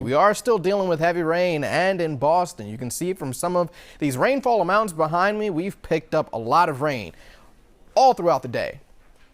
We are still dealing with heavy rain, and in Boston, you can see from some of these rainfall amounts behind me, we've picked up a lot of rain all throughout the day.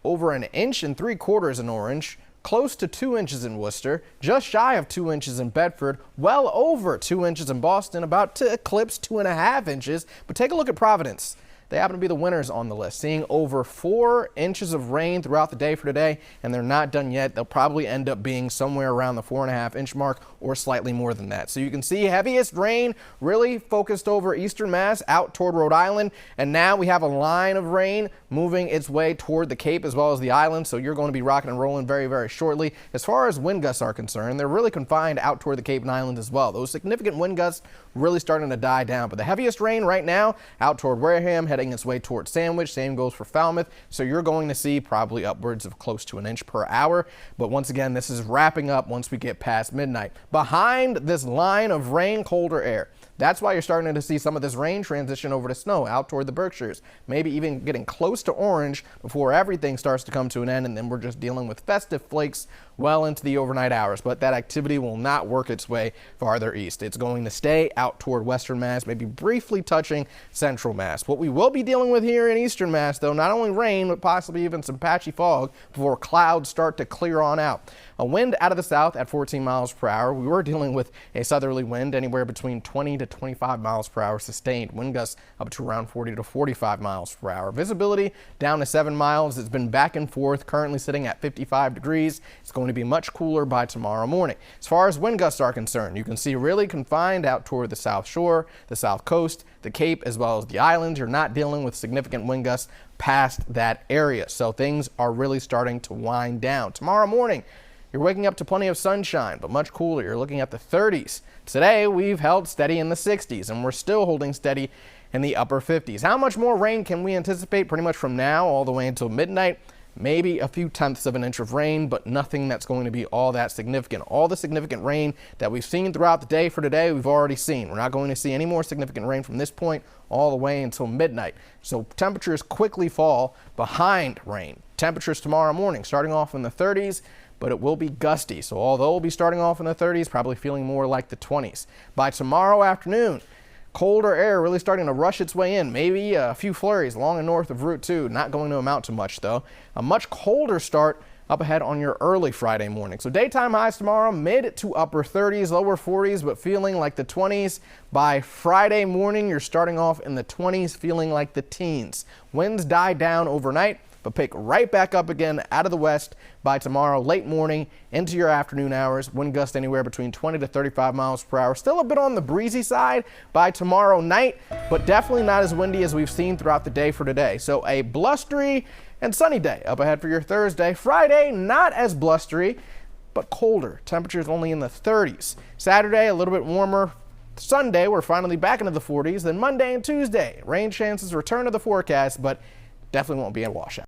Over 1 3/4 inches in Orange, close to 2 inches in Worcester, just shy of 2 inches in Bedford, well over 2 inches in Boston, about to eclipse 2.5 inches. But take a look at Providence. They happen to be the winners on the list, seeing over 4 inches of rain throughout the day for today, and they're not done yet. They'll probably end up being somewhere around the 4.5-inch mark or slightly more than that. So you can see heaviest rain really focused over eastern Mass out toward Rhode Island, and now we have a line of rain moving its way toward the Cape as well as the island, so you're going to be rocking and rolling very, very shortly. As far as wind gusts are concerned, they're really confined out toward the Cape and Island as well. Those significant wind gusts really starting to die down, but the heaviest rain right now out toward Wareham, heading its way toward Sandwich. Same goes for Falmouth, so you're going to see probably upwards of close to 1 inch per hour. But once again, this is wrapping up once we get past midnight. Behind this line of rain, colder air. That's why you're starting to see some of this rain transition over to snow out toward the Berkshires, maybe even getting close to orange before everything starts to come to an end, and then we're just dealing with festive flakes well into the overnight hours. But that activity will not work its way farther east. It's going to stay out toward western Mass, maybe briefly touching central Mass. What we will be dealing with here in eastern Mass, though, not only rain, but possibly even some patchy fog before clouds start to clear on out. A wind out of the south at 14 miles per hour. We were dealing with a southerly wind anywhere between 20 to 25 miles per hour sustained. Wind gusts up to around 40 to 45 miles per hour. Visibility down to 7 miles. It's been back and forth, currently sitting at 55 degrees. It's going to be much cooler by tomorrow morning. As far as wind gusts are concerned, you can see really confined out toward the South Shore, the South Coast, the Cape, as well as the islands. You're not dealing with significant wind gusts past that area, so things are really starting to wind down. Tomorrow morning, you're waking up to plenty of sunshine, but much cooler. You're looking at the 30s. Today, we've held steady in the 60s, and we're still holding steady in the upper 50s. How much more rain can we anticipate pretty much from now all the way until midnight? Maybe a few tenths of an inch of rain, but nothing that's going to be all that significant. All the significant rain that we've seen throughout the day for today, we've already seen. We're not going to see any more significant rain from this point all the way until midnight. So temperatures quickly fall behind rain. Temperatures tomorrow morning starting off in the 30s, but it will be gusty. So although we'll be starting off in the 30s, probably feeling more like the 20s. By tomorrow afternoon, colder air really starting to rush its way in. Maybe a few flurries along and north of Route 2. Not going to amount to much, though. A much colder start up ahead on your early Friday morning. So daytime highs tomorrow, mid to upper 30s, lower 40s, but feeling like the 20s. By Friday morning, you're starting off in the 20s, feeling like the teens. Winds die down overnight, but pick right back up again out of the west by tomorrow late morning into your afternoon hours. Wind gust anywhere between 20 to 35 miles per hour. Still a bit on the breezy side by tomorrow night, but definitely not as windy as we've seen throughout the day for today. So a blustery and sunny day up ahead for your Thursday. Friday, not as blustery, but colder. Temperatures only in the 30s. Saturday, a little bit warmer. Sunday, we're finally back into the 40s. Then Monday and Tuesday, rain chances return to the forecast, but definitely won't be a washout.